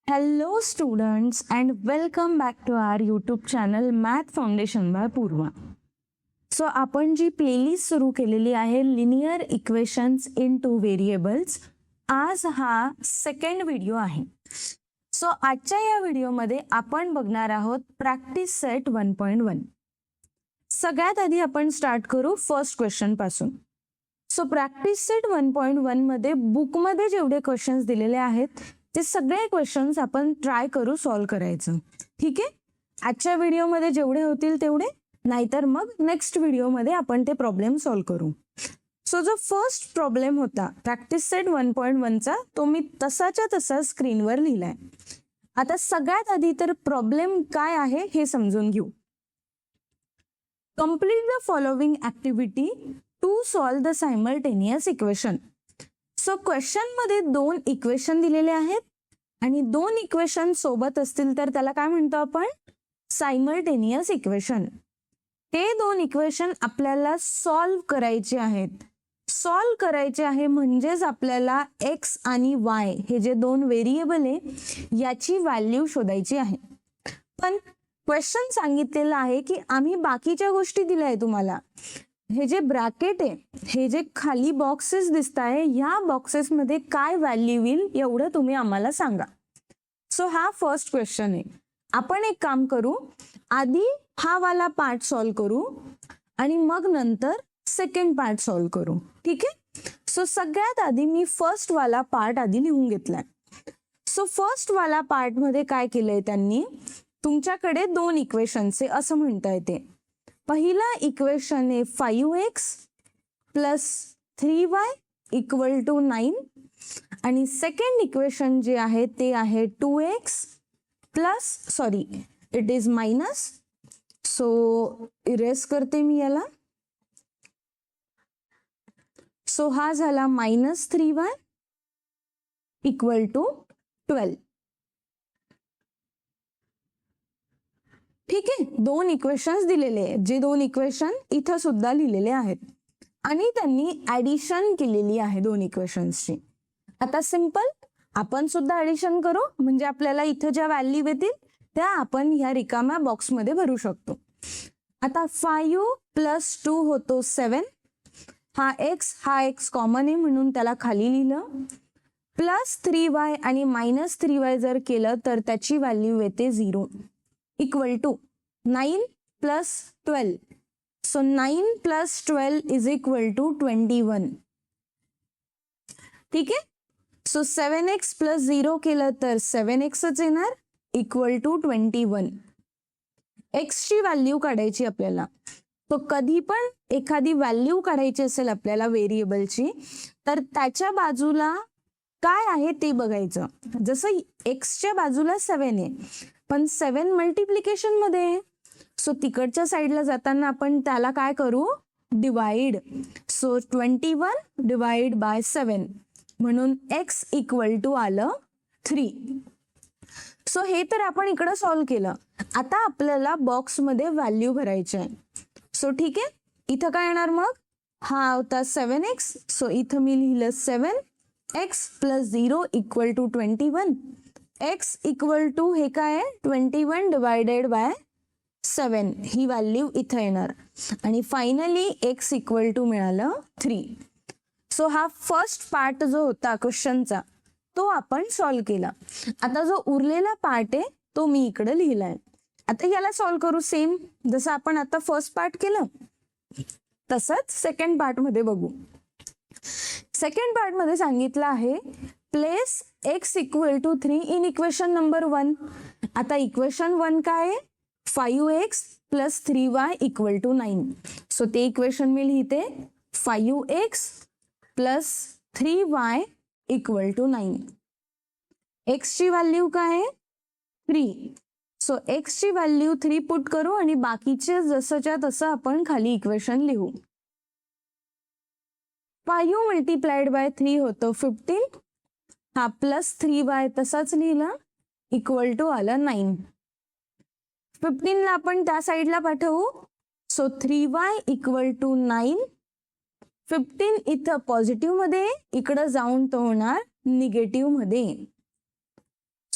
Hello students and welcome back to our YouTube channel Math Foundation by Purva. So आपण जी playlist सुरू केलेली आहे linear equations in two variables, आज हा second video आहे. So आजच्या या व्हिडिओमध्ये आपण बघणार आहोत प्रॅक्टिस सेट 1.1. सगळ्यात आधी आपण स्टार्ट करू फर्स्ट क्वेश्चन पासून. सो प्रॅक्टिस सेट 1.1 मध्ये बुकमध्ये जेवढे क्वेश्चन्स दिलेले आहेत ते सगळे क्वेश्चन्स आपण ट्राय करू सॉल्व्ह करायचं. ठीक आहे, आजच्या व्हिडिओमध्ये जेवढे होतील तेवढे, नाहीतर मग नेक्स्ट व्हिडिओमध्ये आपण ते प्रॉब्लेम सॉल्व्ह करू. सो जो फर्स्ट प्रॉब्लेम होता प्रॅक्टिस सेट 1.1 चा, तो मी तसाच्या तसा स्क्रीनवर लिहिलाय. आता सगळ्यात आधी तर प्रॉब्लेम काय आहे हे समजून घेऊ. Complete the following activity to solve the simultaneous equation. So question मध्ये दोन इक्वेशन दिलेले आहेत आणि दोन इक्वेशन सोबत असतील तर त्याला काय म्हणतो आपण? Simultaneous equation. ते दोन इक्वेशन आपल्याला सॉल्व्ह करायचे आहेत. सॉल्व्ह करायचे आहे म्हणजेच आपल्याला एक्स आणि वाय हे जे दोन व्हेरिएबल आहे याची व्हॅल्यू शोधायची आहे. पण क्वेश्चन सांगितलेलं आहे की आम्ही बाकीच्या गोष्टी दिल्या आहे तुम्हाला. हे जे ब्रॅकेट आहे, हे जे खाली बॉक्सेस दिसत आहे, ह्या बॉक्सेस मध्ये काय व्हॅल्यू येईल एवढं तुम्ही आम्हाला सांगा. सो हा फर्स्ट क्वेश्चन आहे. आपण एक काम करू, आधी हा वाला पार्ट सॉल्व्ह करू आणि मग नंतर सेकंड पार्ट सॉल्व्ह करू. ठीक आहे. सो सगळ्यात आधी मी फर्स्ट वाला पार्ट आधी लिहून घेतलाय. सो फर्स्ट वाला पार्ट मध्ये काय केलंय त्यांनी, तुमच्याकडे दोन इक्वेशन्स आहे असं म्हणता येते. पहिला इक्वेशन आहे 5x plus 3y equal to 9 आणि सेकंड इक्वेशन जे आहे ते आहे 2x plus it is minus. So erase करते मी याला. सो हा झाला मायनस 3y इक्वल टू 12. ठीक आहे, दोन इक्वेशन्स दिलेले आहेत, जे दोन इक्वेशन इथं सुद्धा लिहिलेले आहेत आणि त्यांनी ऍडिशन केलेली आहे दोन इक्वेशन्सची. आता सिंपल आपण सुद्धा ऍडिशन करू, म्हणजे आपल्याला इथं ज्या व्हॅल्यू येतील त्या आपण ह्या रिकाम्या बॉक्समध्ये भरू शकतो. आता 5 प्लस 2 होतो 7. हा एक्स कॉमन आहे म्हणून त्याला खाली लिहिलं. प्लस 3y आणि मायनस 3y जर केलं तर त्याची व्हॅल्यू येते 0 equal to 9 plus 12. So 9 plus 12 is equal to 21. ठीक आहे. सो 7x प्लस 0 केलं तर 7xच येणार इक्वल टू 21. एक्सची व्हॅल्यू काढायची आपल्याला. तो कधी पण एखादी व्हॅल्यू काढायची असेल आपल्याला व्हेरिएबलची तर त्याच्या बाजूला काय आहे ते बघायचं. जसं एक्सच्या बाजूला 7 आहे पण 7 मल्टिप्लिकेशन मध्ये, सो तिकडच्या साईडला जाताना आपण त्याला काय करू, डिवाइड. सो 21 डिवाइड बाय 7 म्हणून x इक्वल टू आलं 3. सो हे तर आपण इकडं सॉल्व्ह केलं. आता आपल्याला बॉक्स मध्ये व्हॅल्यू भरायची आहे. सो ठीक आहे, इथं काय येणार मग, हा होता 7x. सो इथं मी लिहिलं 7x plus 0 equal to 21. x equal to हे काय आहे 21 डिवायडेड बाय 7 ही व्हॅल्यू इथं येणार आणि फायनली x इक्वल टू मिळालं 3. सो हा फर्स्ट पार्ट जो होता क्वेश्चनचा तो आपण सॉल्व्ह केला. आता जो उरलेला पार्ट आहे तो मी इकडे लिहिलाय. आता याला सॉल्व्ह करू सेम जसं आपण आता फर्स्ट पार्ट केलं तसंच सेकंड पार्ट मध्ये बघू. सेकंड पार्ट मध्ये सांगितलं आहे place x equal to 3 in equation number 1. आता इक्वेशन 1 काय आहे, 5x plus 3y equal to 9. So ते इक्वेशन मी लिहिते 5x plus 3y equal to 9. x ची व्हॅल्यू काय आहे 3. सो x ची व्हॅल्यू 3 पुट करू आणि बाकीचे जसंच्या तसं आपण खाली इक्वेशन लिहू. 5 मल्टिप्लाइड बाय 3 होतं 15. हा प्लस 3y तसाच लिहिला इक्वल टू आलं 9. 15 ला आपण त्या साईडला पाठवू. So 3y equal to 9. 15 इथं पॉझिटिव्ह मध्ये, इकडं जाऊन तो होणार निगेटिव्ह मध्ये.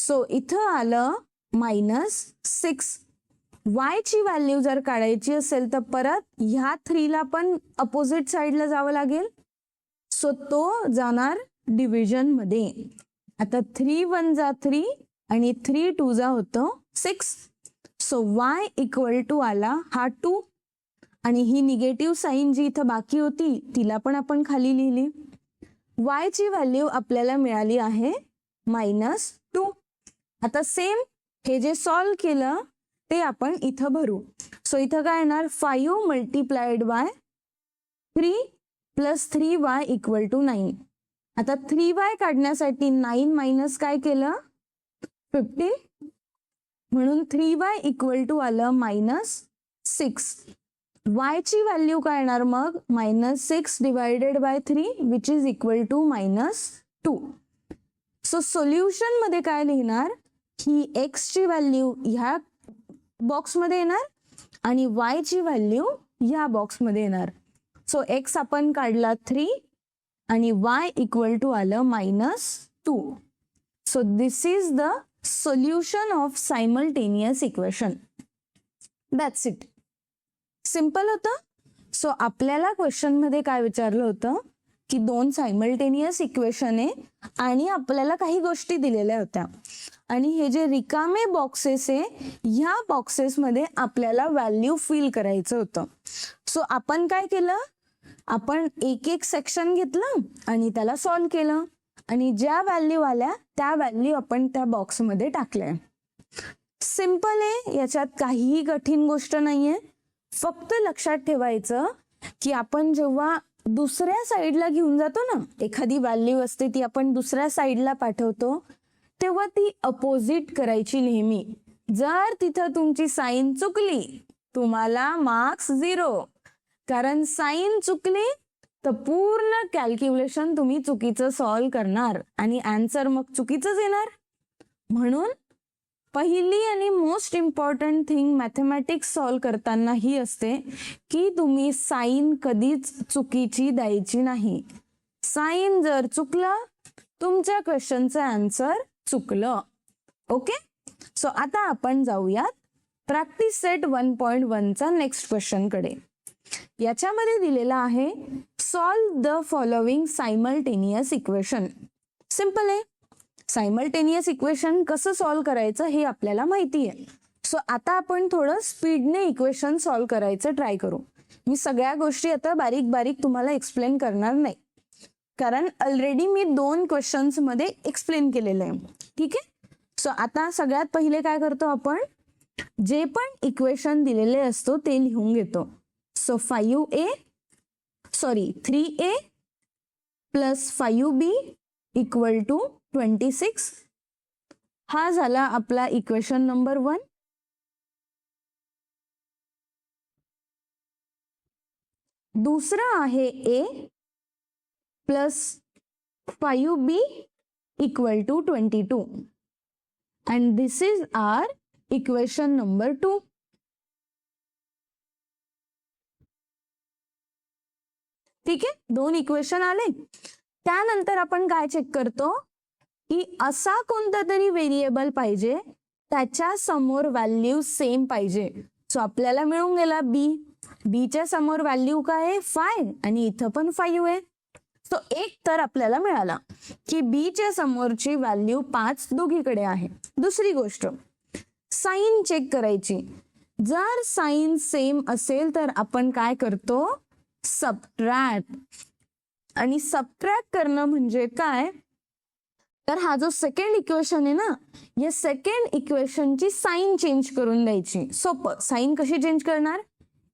सो इथं आलं -6. y ची व्हॅल्यू जर काढायची असेल तर परत ह्या 3 ला पण अपोजिट साइडला जावं लागेल. सो तो जाणार डिव्हिजन मध्ये. आता 3 1 जा 3 आणि 3 2 जा होतं 6. सो y इक्वल टू आला हा 2 आणि ही निगेटिव्ह साईन जी इथं बाकी होती तिला पण आपण खाली लिहिली. y ची व्हॅल्यू आपल्याला मिळाली आहे -2. आता सेम हे जे सॉल्व केलं ते आपण इथं भरू. सो इथं काय येणार 5 multiplied by 3 plus 3y equal to 9. आता 3y काढण्यासाठी 9 मायनस काय केलं 15 म्हणून 3y इक्वल टू आलं -6. y ची व्हॅल्यू काय येणार मग -6 divided by 3 which is equal to -2. So solution मध्ये काय लिहिणार ही x ची व्हॅल्यू ह्या बॉक्समध्ये येणार आणि y ची व्हॅल्यू ह्या बॉक्समध्ये येणार. सो x आपण काढला 3 आणि y इक्वल टू आलं -2. So this is the solution of simultaneous equation. That's it. Simple होतं. सो आपल्याला क्वेश्चन मध्ये काय विचारलं होतं की 2 सायमल्टेनियस इक्वेशन आहे आणि आपल्याला काही गोष्टी दिलेल्या होत्या आणि हे जे रिकामे बॉक्सेस आहे ह्या बॉक्सेस मध्ये आपल्याला व्हॅल्यू फिल करायचं होतं. सो आपण काय केलं आपण एक एक सेक्शन घेतलं आणि त्याला सॉल्व केलं आणि ज्या व्हॅल्यू आल्या त्या व्हॅल्यू आपण त्या बॉक्समध्ये टाकल्या. सिंपल आहे, याच्यात काहीही कठीण गोष्ट नाहीये. फक्त लक्षात ठेवायचं की आपण जेव्हा दुसऱ्या साईडला घेऊन जातो ना एखादी व्हॅल्यू असते ती आपण दुसऱ्या साईडला पाठवतो तेव्हा ती अपोजिट करायची नेहमी. जर तिथं तुमची साईन चुकली तुम्हाला मार्क्स 0. कारण साईन चुकली तर पूर्ण कॅल्क्युलेशन तुम्ही चुकीचं सॉल्व करणार आणि आन्सर मग चुकीचंच येणार. म्हणून पहिली आणि most important thing mathematics solve करताना ही असते की तुम्ही साईन कधीच चुकीची द्यायची नाही. साईन जर चुकलं तुमच्या क्वेश्चनचं आन्सर चुकलं. ओके. सो आता आपण जाऊयात प्रॅक्टिस सेट 1.1 चा नेक्स्ट क्वेश्चन कडे. याच्यामध्ये दिलेला आहे solve the following simultaneous equation. Simple आहे. सायमल्टेनियस इक्वेशन कसं सॉल्व करायचं हे आपल्याला माहिती आहे. सो आता आपण थोडं स्पीडने इक्वेशन सॉल्व करायचं ट्राय करू. मी सगळ्या गोष्टी आता बारीक बारीक तुम्हाला एक्सप्लेन करणार नाही कारण ऑलरेडी मी 2 क्वेश्चन्स मध्ये एक्सप्लेन केलेलं आहे. ठीक आहे. सो आता सगळ्यात पहिले काय करतो आपण जे पण इक्वेशन दिलेले असतो ते लिहून घेतो. So 3a plus 5b equal to 26. हा झाला आपला इक्वेशन नंबर 1. दुसरा आहे a plus 5b equal to 22 and this is our equation number 2. ठीक आहे. 2 इक्वेशन आले. त्यानंतर आपण काय चेक करतो की असा कोणता तरी व्हेरिएबल पाहिजे त्याच्या समोर व्हॅल्यू सेम पाहिजे. सो आपल्याला मिळून गेला b च्या समोर व्हॅल्यू काय आहे 5 आणि इथं पण 5 आहे. सो एक तर आपल्याला मिळाला की b च्या समोरची व्हॅल्यू 5 दोघीकडे आहे. दुसरी गोष्ट साइन चेक करायची. जर साइन सेम असेल तर आपण काय करतो सबट्रॅक्ट. आणि सबट्रॅक्ट करणं म्हणजे काय तर हा जो सेकंड इक्वेशन आहे ना या सेकंड इक्वेशनची साइन चेंज करून द्यायची. सोपं. साइन कशी चेंज करणार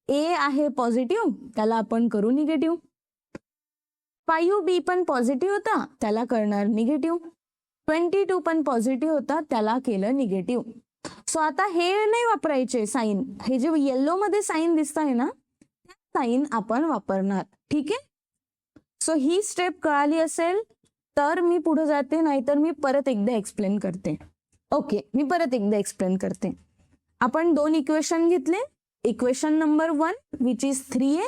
a आहे पॉझिटिव्ह त्याला आपण करू निगेटिव्ह. 5b पण पॉझिटिव्ह होता त्याला करणार निगेटिव्ह. 22 पण पॉझिटिव्ह होता त्याला केलं निगेटिव्ह. सो आता हे नाही वापरायचे साइन. हे जे येलो मध्ये साइन दिसत आहे ना साइन आपण वापरणार. ठीक आहे. सो ही स्टेप कळाली असेल तर मी पुढे जाते नाहीतर मी परत एकदा एक्सप्लेन करते. ओके मी परत एकदा एक्सप्लेन करते. आपण 2 इक्वेशन घेतले. Equation number 1 which is 3a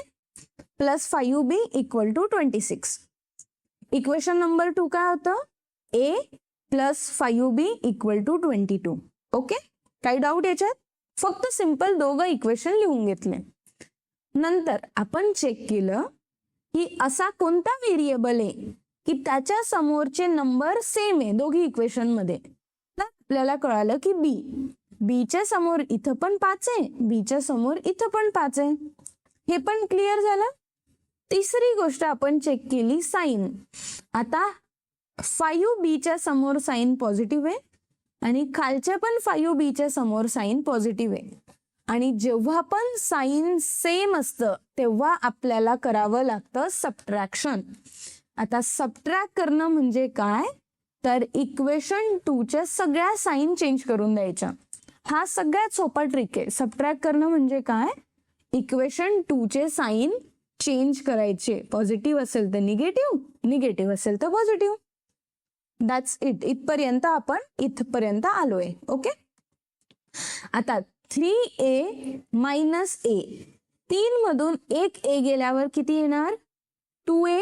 plus 5b equal to 26. Equation number 2 काय होतं a plus 5b equal to 22. Okay, काही डाऊट याच्यात? फक्त सिंपल दोघं इक्वेशन लिहून घेतले. नंतर आपण चेक केलं की असा कोणता व्हेरिएबल आहे की त्याच्या समोरचे नंबर सेम आहे दोघी इक्वेशन मध्ये. तर आपल्याला कळालं की बीच्या समोर इथं पण 5 आहे, बीच्या समोर इथं पण 5 आहे. हे पण क्लिअर झालं. तिसरी गोष्ट आपण चेक केली साइन. आता 5b च्या समोर साइन पॉझिटिव्ह आहे आणि खालच्या पण 5b च्या समोर साइन पॉझिटिव्ह आहे. आणि जेव्हा पण साइन सेम असतं तेव्हा आपल्याला करावं लागतं सबट्रॅक्शन. आता सबट्रॅक्ट करणं म्हणजे काय, तर इक्वेशन 2 च्या सगळ्या साइन चेंज करून द्यायच्या. हा सगळ्यात सोपा ट्रिक आहे. सबट्रॅक्ट करणं म्हणजे काय, इक्वेशन 2 चे साइन चेंज करायचे. पॉझिटिव्ह असेल तर निगेटिव्ह, निगेटिव्ह असेल तर पॉझिटिव्ह. That's it. इथपर्यंत आपण आलोय. ओके, आता 3a मायनस a, 3 मधून एक a गेल्यावर किती येणार, 2a.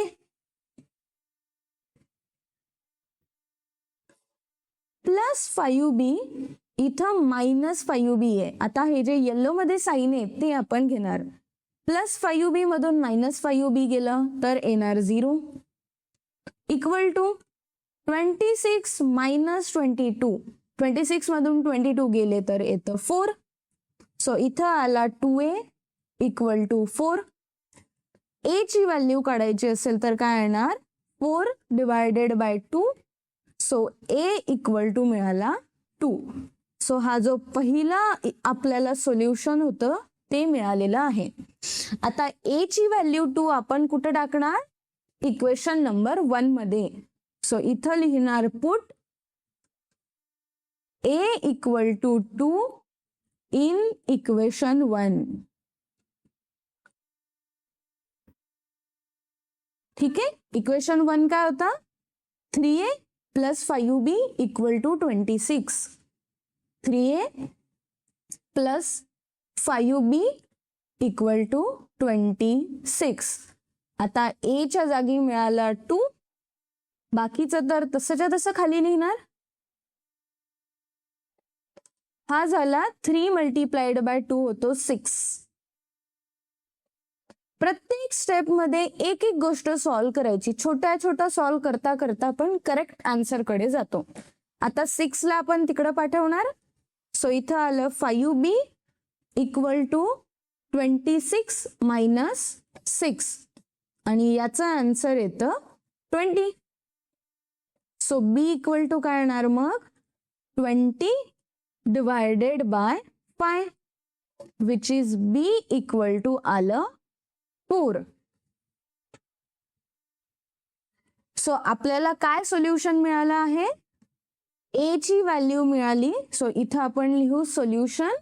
प्लस 5b, इथं मायनस 5b आहे. आता हे जे येल्लो मध्ये साइन आहे ते आपण घेणार. प्लस 5b मधून मायनस 5b गेलं तर येणार 0 इक्वल टू 26 मायनस 22. 26 मधून 22 गेले तर येतं 4. सो इथं आला 2a इक्वल टू 4. a ची व्हॅल्यू काढायची असेल तर काय येणार, 4 divided by 2. So a equal to मिळाला 2. सो हा जो पहिला आपल्याला सोल्युशन होतं ते मिळालेलं आहे. आता a ची व्हॅल्यू 2 आपण कुठं टाकणार, इक्वेशन नंबर 1 मध्ये. सो इथं लिहिणार put a equal to 2 in equation 1. ठीक आहे, इक्वेशन 1 काय होता, 3a plus 5b equal to 26. 3a plus 5b equal to 26. आता a च्या जागी मिळाला 2, बाकीचं तर तसंच्या तसं खाली लिहिणार. हा झाला 3 मल्टीप्लाइड बाय 2 होतो 6. प्रत्येक स्टेप मध्ये एक एक गोष्ट सॉल्व्ह करायची. छोट्या छोट्या सॉल्व्ह करता करता आपण करेक्ट आन्सर कडे जातो. आता 6 ला आपण तिकडे पाठवणार. सो इथं आलं 5b इक्वल टू 26 मायनस 6 आणि याचा आन्सर येतं 20. सो b इक्वल टू काय येणार मग, 20 divided by 5 which is b equal to आलं 4. सो आपल्याला काय सोल्युशन मिळालं आहे, a ची व्हॅल्यू मिळाली. सो इथं आपण लिहू सोल्युशन.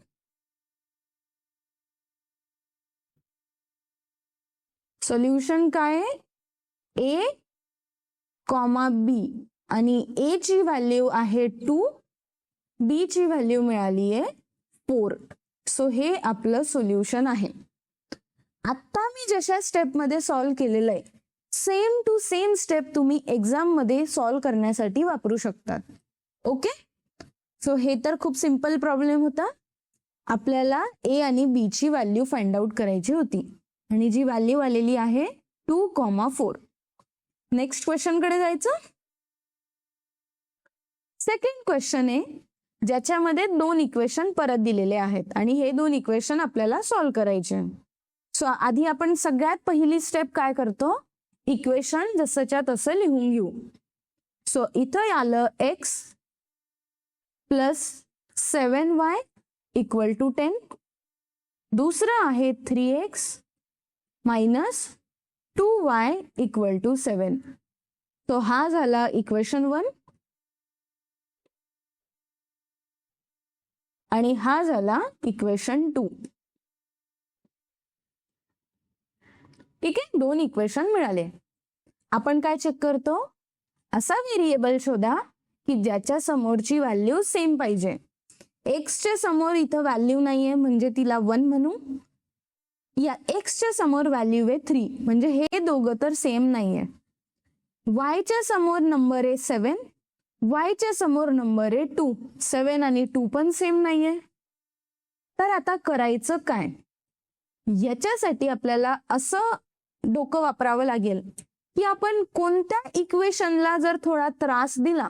सोल्युशन काय आहे, a कॉमा b आणि a ची व्हॅल्यू आहे 2, b ची व्हॅल्यू मिळाली आहे 4. सो हे आपलं सोल्युशन आहे. आता मी जशा स्टेप मध्ये सॉल्व्ह केलेलं आहे सेम टू सेम स्टेप तुम्ही एक्झाम मध्ये सॉल्व्ह करण्यासाठी वापरू शकतात. ओके, सो हे तर खूप सिंपल प्रॉब्लेम होता. आपल्याला a आणि b ची व्हॅल्यू फाइंड आउट करायची होती आणि जी व्हॅल्यू आलेली आहे 2,4. नेक्स्ट क्वेश्चन कडे जायचं. सेकंड क्वेश्चन आहे ज्याच्यामध्ये 2 इक्वेशन परत दिलेले आहेत आणि हे 2 इक्वेशन आपल्याला सॉल्व्ह करायचे. सो आधी आपण सगळ्यात पहिली स्टेप काय करतो, इक्वेशन जसंच्या तसं लिहून घेऊ. सो इथं आलं x plus 7y equal to 10. दुसरं आहे 3x minus 2y equal to 7. तो हा झाला इक्वेशन 1 आणि हा झाला इक्वेशन 2. ठीक आहे, 2 इक्वेशन मिळाले. आपण काय चेक करतो, असा व्हेरिएबल शोधा की ज्याच्या समोरची व्हॅल्यू सेम पाहिजे. x च्या समोर इथं व्हॅल्यू नाहीये म्हणजे तिला 1 म्हणू. या x च्या समोर व्हॅल्यू आहे 3 म्हणजे हे दोघं तर सेम नाहीये. y च्या समोर नंबर आहे 7 y च्या समोर नंबर आहे 2, 7 आणि 2 पण सेम नाहीये. तर आता करायचं काय? याच्यासाठी आपल्याला असं डोकं वापरावं लागेल की आपण कोणत्या इक्वेशनला जर थोडा त्रास दिला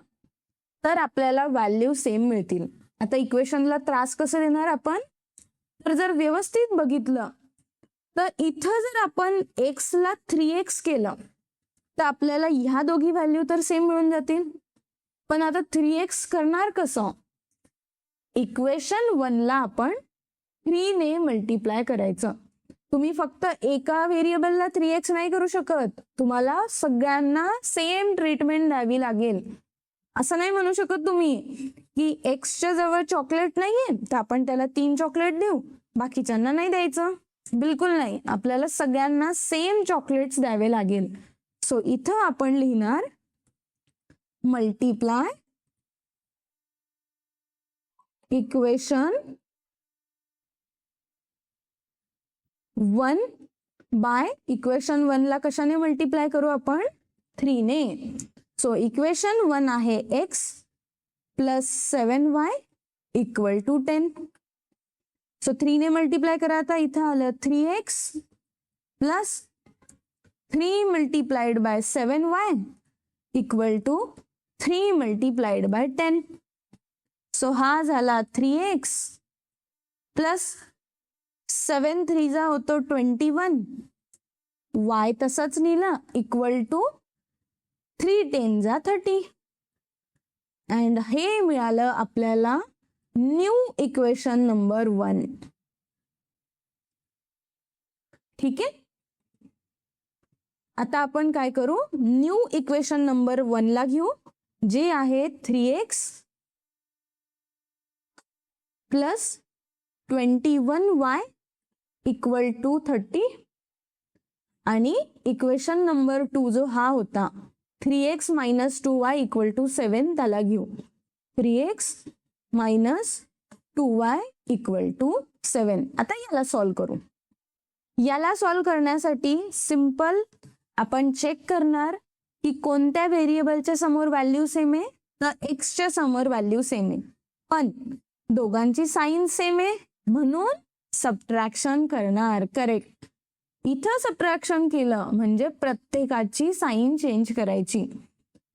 तर आपल्याला व्हॅल्यू सेम मिळतील. आता इक्वेशनला त्रास कसं देणार आपण? तर जर व्यवस्थित बघितलं तर इथं जर आपण x ला 3x केलं तर आपल्याला ह्या दोघी व्हॅल्यू तर सेम मिळून जातील. पण आता 3x करणार कसं? इक्वेशन 1 ला आपण 3 ने मल्टिप्लाय करायचं. तुम्ही फक्त एका व्हेरिएबलला 3x नाही करू शकत, तुम्हाला सगळ्यांना सेम ट्रीटमेंट द्यावी लागेल. असं नाही म्हणू शकत तुम्ही की एक्सच्या जवळ चॉकलेट नाहीये तर आपण त्याला 3 चॉकलेट देऊ, बाकीच्यांना नाही द्यायचं. बिलकुल नाही, आपल्याला सगळ्यांना सेम चॉकलेट्स द्यावे लागेल. सो इथं आपण लिहिणार मल्टिप्लाय इक्वेशन 1 बाय इक्वेशन 1 ला कशाने मल्टिप्लाय करू आपण? 3 ने. सो इक्वेशन 1 आहे x plus 7y equal to 10. So 3 ने मल्टिप्लाय करा. आता इथं आलं 3x plus 3 multiplied by 7y equal to 3 multiplied by 10. So हा झाला 3x प्लस 7 3 जा होतो 21, y तसंच लिहिला इक्वल टू 3 10 जा 30. अँड हे मिळालं आपल्याला न्यू इक्वेशन नंबर 1. ठीक आहे. आता आपण काय करू? न्यू इक्वेशन नंबर 1 ला घेऊ, जे आहे 3x plus 21y equal to 30 आणि इक्वेशन नंबर 2 जो हा होता 3x minus 2y equal to 7 त्याला घेऊ. 3x minus 2y equal to 7. आता याला सॉल्व करू. याला सॉल्व करण्यासाठी सिंपल आपण चेक करणार की कोणत्या व्हेरिएबलच्या समोर व्हॅल्यू सेम आहे. तर एक्सच्या समोर व्हॅल्यू सेम आहे, पण दोघांची साइन सेम आहे म्हणून सबट्रॅक्शन करणार. करेक्ट. इथं सबट्रॅक्शन केलं म्हणजे प्रत्येकाची साइन चेंज करायची.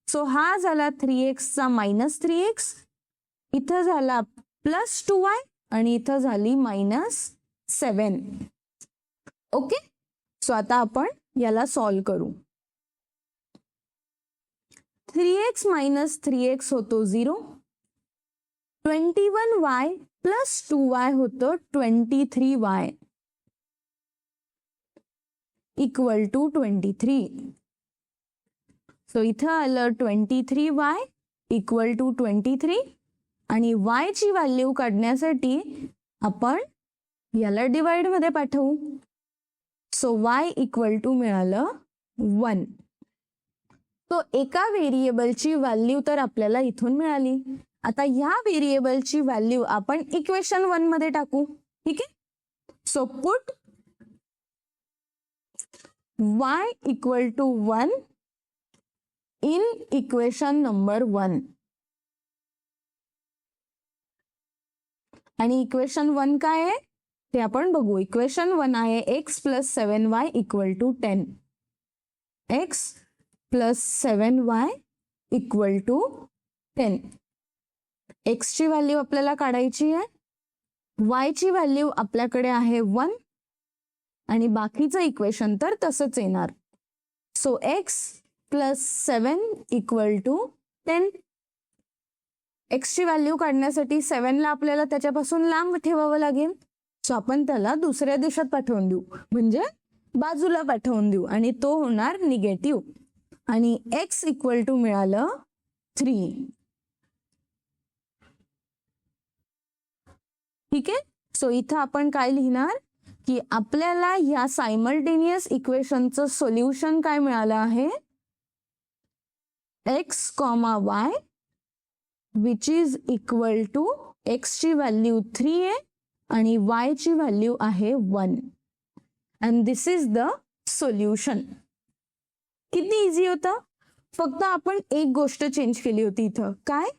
सो हा झाला 3x चा मायनस 3x, इथं झाला प्लस 2y आणि इथं झाली मायनस 7. ओके. सो आता आपण याला सॉल्व करू. 3x मायनस 3x होतो 0, 21y प्लस 2y होतो 23y इक्वल टू 23. सो इथं आलं 23y इक्वल टू 23 आणि y ची व्हॅल्यू काढण्यासाठी आपण याला डिवाइड मध्ये पाठवू. सो y इक्वल टू मिळालं 1. तो एका व्हेरिएबलची व्हॅल्यू तर आपल्याला इथून मिळाली. आता ह्या व्हेरिएबलची व्हॅल्यू आपण इक्वेशन 1 मध्ये टाकू. ठीक आहे. So put y equal to 1 in equation number 1. आणि इक्वेशन 1 काय आहे ते आपण बघू. इक्वेशन 1 आहे x plus 7y equal to 10. x plus 7y equal to 10. x ची व्हॅल्यू आपल्याला काढायची आहे, y ची व्हॅल्यू आपल्याकडे आहे 1 आणि बाकीचं इक्वेशन तर तसंच येणार. So x plus 7 equal to 10. x ची व्हॅल्यू काढण्यासाठी 7 ला आपल्याला त्याच्यापासून लांब ठेवावं लागेल. सो आपण त्याला दुसऱ्या दिशेत पाठवून देऊ, म्हणजे बाजूला पाठवून देऊ आणि तो होणार निगेटिव्ह. आणि x इक्वल टू मिळालं 3. ठीक आहे. सो इथं आपण काय लिहिणार की आपल्याला या सायमल्टेनियस इक्वेशनचं सोल्युशन काय मिळालं आहे? x, y which is equal to x ची व्हॅल्यू 3 आहे आणि y ची व्हॅल्यू आहे 1. And this is the solution. किती इझी होतं. फक्त आपण एक गोष्ट चेंज केली होती इथं. काय?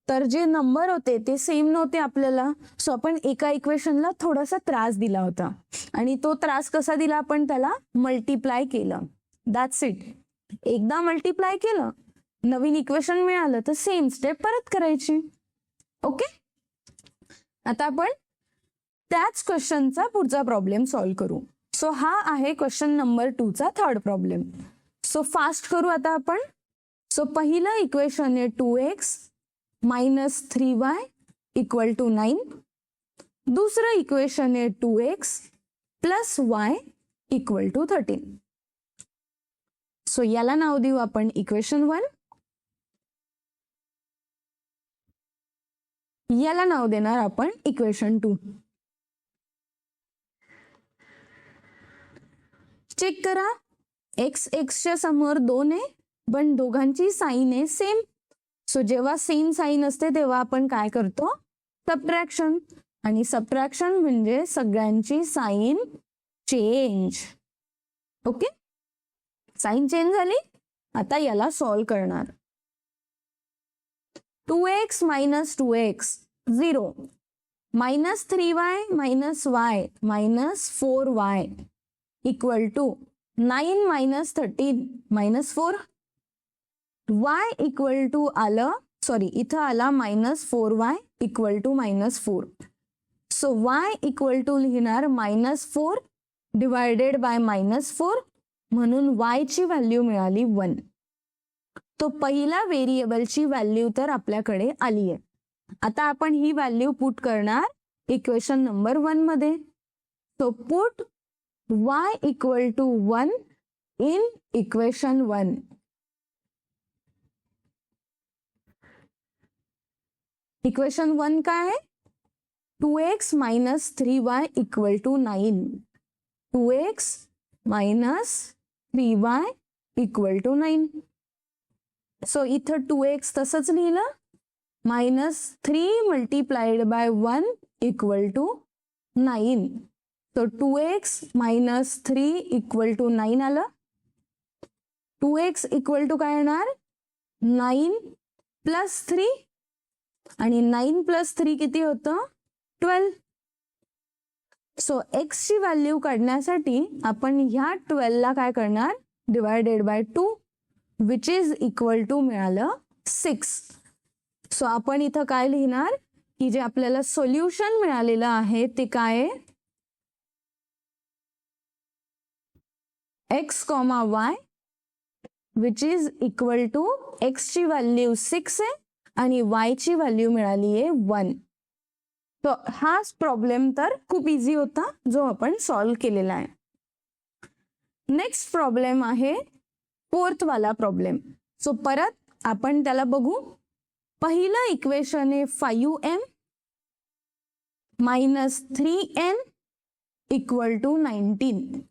तर जे नंबर होते ते सेम नव्हते आपल्याला, सो आपण एका इक्वेशनला थोडासा त्रास दिला होता आणि तो त्रास कसा दिला, आपण त्याला मल्टिप्लाय केलं. That's it. एकदा मल्टिप्लाय केलं, नवीन इक्वेशन मिळालं तर सेम स्टेप परत करायची. ओके. आता आपण त्याच क्वेश्चनचा पुढचा प्रॉब्लेम सॉल्व्ह करू. सो हा आहे क्वेश्चन नंबर 2 चा थर्ड प्रॉब्लेम. सो फास्ट करू आता आपण. सो पहिलं इक्वेशन आहे 2x minus 3y equal to 9. दुसरं इक्वेशन आहे 2x plus y equal to 13. So याला नाव देऊ आपण इक्वेशन 1. याला नाव देणार आपण इक्वेशन 2. चेक करा, x च्या समोर 2 आहे, पण दोघांची साइन आहे सेम. सो जेव्हा सेम साइन असते तेव्हा आपण काय करतो, सबट्रॅक्शन. आणि सबट्रॅक्शन म्हणजे सगळ्यांची sign change. Okay, sign change झाली. आता याला सॉल्व करणार. 2x minus 2x 0 minus 3y minus y minus 4y equal to 9 minus 13 minus 4. y equal to आलं, सॉरी इथं आला minus 4y equal to minus 4. So y equal to लिहिणार minus 4 divided by minus 4, म्हणून y ची value मिळाली 1. तो पहिला व्हेरिएबलची व्हॅल्यू तर आपल्याकडे आली आहे. आता आपण ही व्हॅल्यू पुट करणार इक्वेशन नंबर 1 मध्ये. So put y equal to 1 in equation 1. Equation 1 काय आहे? 2x minus 3y equal to 9. 2x minus 3y equal to 9. So इथं 2x तसंच लिहिलं, minus 3 multiplied by 1 equal to 9. So 2x minus 3 equal to 9 आलं. 2x equal to काय येणार? 9 plus 3 आणि 9 plus 3 किती होतं? 12. सो x ची व्हॅल्यू काढण्यासाठी आपण ह्या 12 ला काय करणार? Divided by 2 which is equal to मिळालं 6. सो आपण इथं काय लिहिणार की जे आपल्याला सोल्युशन मिळालेलं आहे ते काय आहे? x, y which is equal to x ची व्हॅल्यू 6 आहे आणि y ची व्हॅल्यू मिळाली आहे 1. तो हा प्रॉब्लेम तर खूप इझी होता जो आपण सॉल्व्ह केलेला आहे. नेक्स्ट प्रॉब्लेम आहे फोर्थ वाला प्रॉब्लेम. सो परत आपण त्याला बघू. पहिलं इक्वेशन आहे 5m minus 3n equal to 19.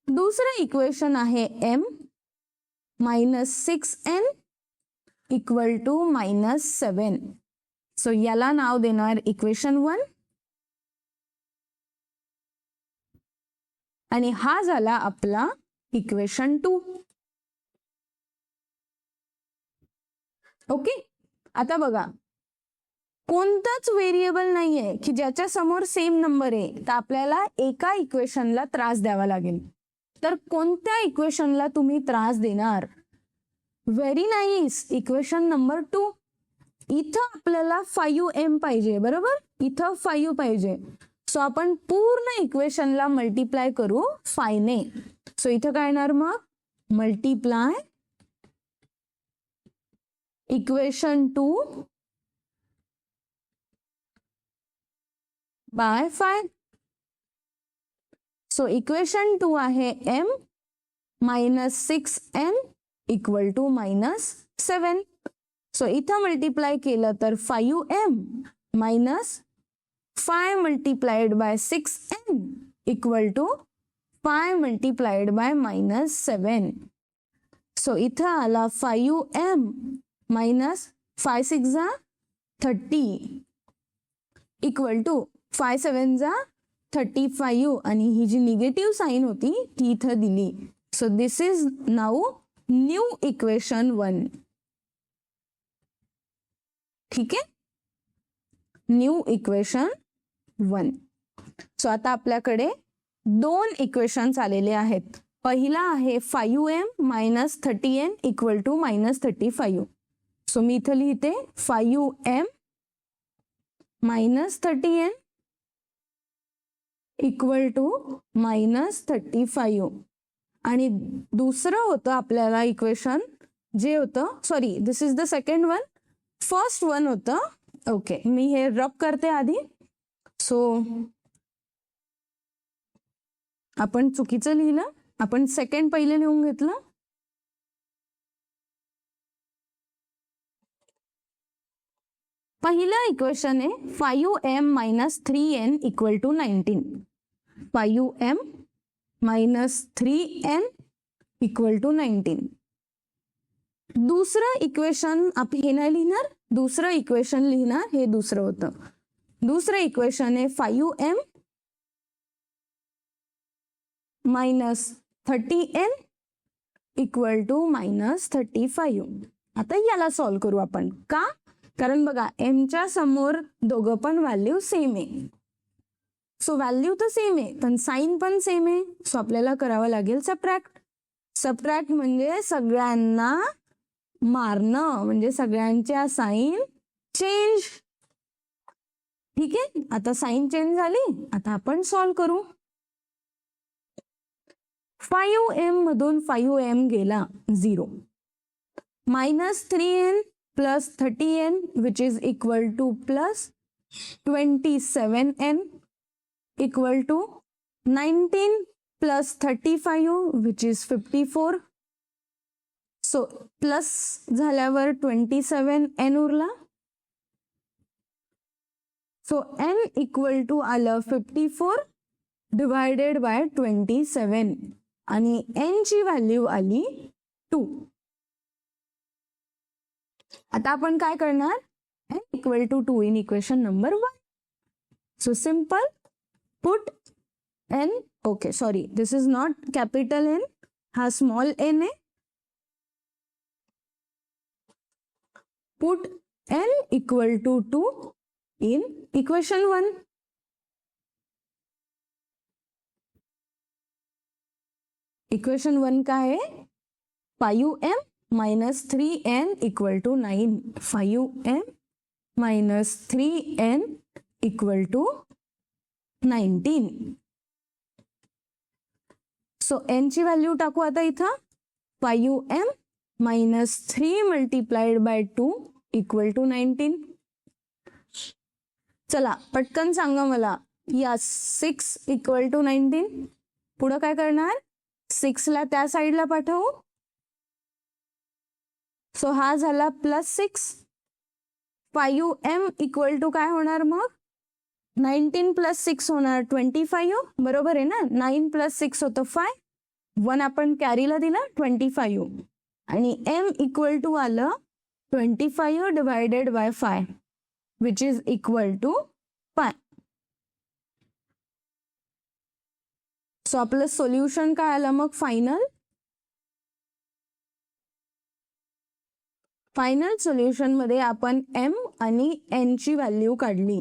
दुसरं इक्वेशन आहे m minus 6n equal to minus 7. So याला नाव देणार इक्वेशन 1. आणि हा झाला आपला इक्वेशन 2. ओके. आता बघा, कोणताच व्हेरिएबल नाहीये की ज्याच्या समोर सेम नंबर आहे तर आपल्याला एका इक्वेशनला त्रास द्यावा लागेल. तर कोणत्या इक्वेशनला तुम्ही त्रास देणार? Very nice, equation number 2. इथं आपल्याला 5m पाहिजे, बरोबर? इथं 5 पाहिजे. सो आपण पूर्ण इक्वेशनला मल्टिप्लाय करू 5 ने. सो इथं काय येणार मग? Multiply equation 2 by 5. So equation 2 आहे m minus 6n equal to minus 7. So इथं मल्टिप्लाय केलं तर 5m minus 5 multiplied by 6n equal to 5 multiplied by minus 7. So इथं आला 5m minus 5 6 जा 30 equal to 5 7 जा 35 आणि ही जी निगेटिव्ह साइन होती ती इथं दिली. So this is now new equation 1. ठीक आहे, न्यू इक्वेशन 1. सो आता आपल्याकडे 2 इक्वेशन्स आलेले आहेत. पहिला आहे 5m minus 30n equal to minus 35. So मी इथं लिहिते 5m minus 30n equal to minus 35. आणि दुसरं होतं आपल्याला इक्वेशन जे होतं, sorry this is the second one. First one होतं, ओके मी हे रब करते आधी. सो आपण चुकीचं लिहिलं, आपण सेकंड पहिले लिहून घेतलं. पहिलं इक्वेशन आहे 5m minus 3n equal to 19. 5m minus 3n equal to 19. दुसरं इक्वेशन आपण हे नाही लिहिणार, दुसरं इक्वेशन लिहिणार, हे दुसरं होतं. दुसरं इक्वेशन आहे 5m minus 30n equal to minus 35. आता याला सॉल्व करू आपण. का? कारण बघा एमच्या समोर दोघं पण व्हॅल्यू सेम आहे. सो व्हॅल्यू तर सेम आहे पण साइन पण सेम आहे. सो आपल्याला करावं लागेल सबट्रॅक्ट. सबट्रॅक्ट म्हणजे सगळ्यांना मारणं, म्हणजे सगळ्यांच्या साइन चेंज. ठीक आहे, आता साइन चेंज झाली. आता आपण सॉल्व करू. 5m मधून 5m गेला 0. Minus 3n plus 30n which is equal to plus 27n equal to 19 plus 35 which is 54. So plus झाल्यावर 27n उरला. सो n इक्वल टू आलं 54 डिवायडेड बाय 27 आणि n ची व्हॅल्यू आली 2. आता आपण काय करणार, n equal to 2 in equation number 1. So simple put n, okay sorry this is not capital N, हा स्मॉल n आहे. Put n equal to 2 in equation 1. Equation 1 काय आहे, 5m minus 3n equal to 9. 5m minus 3n equal to 19. So n ची value टाकू आता इथं. 5m minus 3 multiplied by 2 equal to 19. चला पटकन सांगा मला, या 6 इक्वल टू 19. पुढं काय करणार, 6 ला त्या साईडला पाठवू. सो हा झाला प्लस 6. 5m इक्वल टू काय होणार मग, 19 प्लस 6 होणार 25. बरोबर आहे ना, 9 प्लस 6 होतं 5. 1 आपण कॅरीला दिला 25 आणि m इक्वल टू आलं 25 divided by 5 which is equal to 5. So आपलं सोल्युशन काय आलं मग फायनल. फायनल सोल्युशन मध्ये आपण m आणि n ची व्हॅल्यू काढली,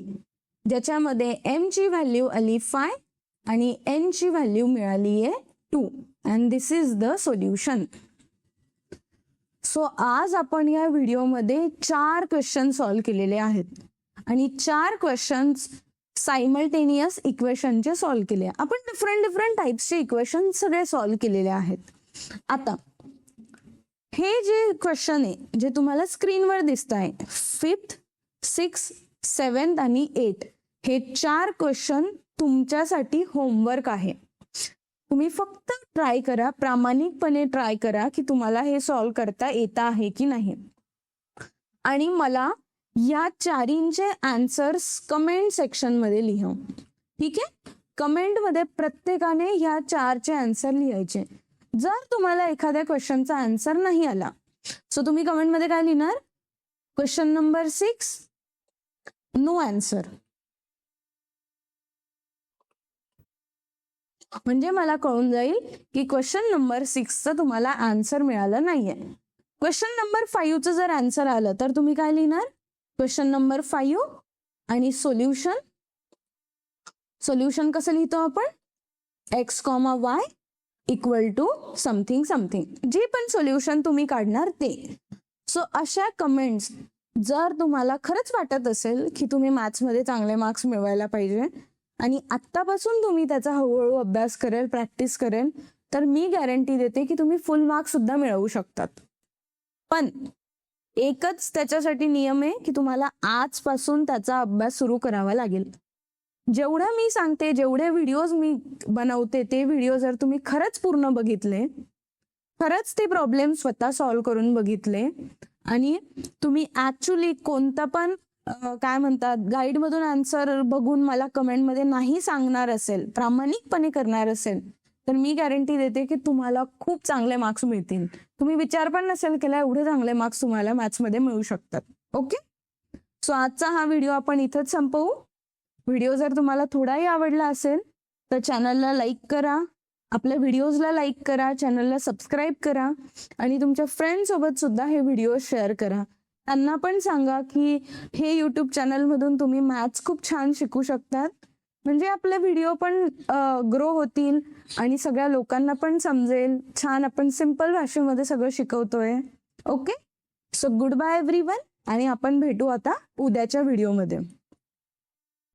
ज्याच्यामध्ये m ची व्हॅल्यू आली 5 आणि n ची व्हॅल्यू मिळाली आहे 2 and this is the solution. So आज आपण या व्हिडिओमध्ये 4 क्वेश्चन सॉल्व केलेले आहेत आणि 4 क्वेश्चन्स सायमल्टेनियस इक्वेशनचे सॉल्व केले. आपण डिफरंट टाइप्सचे इक्वेशन सगळे सॉल्व केलेले आहेत. आता हे जे क्वेश्चन आहे जे तुम्हाला स्क्रीनवर दिसत आहे 5th, 6th, 7th आणि 8th, हे 4 क्वेश्चन तुमच्यासाठी होमवर्क आहे. तुम्ही फक्त ट्राय करा, प्रामाणिकपणे ट्राय करा की तुम्हाला हे सॉल्व करता येत आहे की नाही. आणि मला या 4चे आन्सर्स कमेंट सेक्शन मध्ये लिहा. ठीक आहे, कमेंट मध्ये प्रत्येकाने ह्या 4चे आन्सर लिहायचे. जर तुम्हाला एखाद्या क्वेश्चनचा आन्सर नाही आला सो तुम्ही कमेंट मध्ये काय लिहिणार, क्वेश्चन नंबर 6 नो आन्सर. म्हणजे मला कळून जाईल की क्वेश्चन नंबर 6चं तुम्हाला आन्सर मिळालं नाहीये. क्वेश्चन नंबर 5चं जर आन्सर आलं तर तुम्ही काय लिहिणार? क्वेश्चन नंबर 5 आणि सोल्युशन. सोल्युशन कसं लिहितो आपण? x, y equal to something something, जे पण सोल्युशन तुम्ही काढणार ते. सो अशा कमेंट्स जर तुम्हाला खरंच वाटत असेल की तुम्ही मॅथ्समध्ये चांगले मार्क्स मिळवायला पाहिजे आणि आत्तापासून तुम्ही त्याचा हळूहळू अभ्यास करेल, प्रॅक्टिस करेल, तर मी गॅरंटी देते की तुम्ही फुल मार्क्स सुद्धा मिळवू शकतात. पण एकच त्याच्यासाठी नियम आहे की तुम्हाला आजपासून त्याचा अभ्यास सुरू करावा लागेल. जेवढं मी सांगते, जेवढे व्हिडिओज मी बनवते ते व्हिडिओ जर तुम्ही खरंच पूर्ण बघितले, खरंच ते प्रॉब्लेम स्वतः सॉल्व्ह करून बघितले आणि तुम्ही ऍक्च्युली कोणता पण काय म्हणतात गाईडमधून आन्सर बघून मला कमेंटमध्ये नाही सांगणार असेल, प्रामाणिकपणे करणार असेल, तर मी गॅरंटी देते की तुम्हाला खूप चांगले मार्क्स मिळतील. तुम्ही विचार पण नसेल केला एवढे चांगले मार्क्स तुम्हाला मॅथ्समध्ये मिळू शकतात. ओके, सो आजचा हा व्हिडिओ आपण इथंच संपवू. व्हिडिओ जर तुम्हाला थोडाही आवडला असेल तर चॅनलला लाईक करा, आपल्या व्हिडिओजला लाईक करा, चॅनलला सबस्क्राईब करा आणि तुमच्या फ्रेंडसोबत सुद्धा हे व्हिडिओ शेअर करा. त्यांना पण सांगा की हे यूट्यूब चॅनलमधून तुम्ही मॅथ्स खूप छान शिकू शकतात. म्हणजे आपले व्हिडिओ पण ग्रो होतील आणि सगळ्या लोकांना पण समजेल. छान आपण सिंपल भाषेमध्ये सगळं शिकवतोय. Okay, so goodbye everyone आणि आपण भेटू आता उद्याच्या व्हिडिओमध्ये.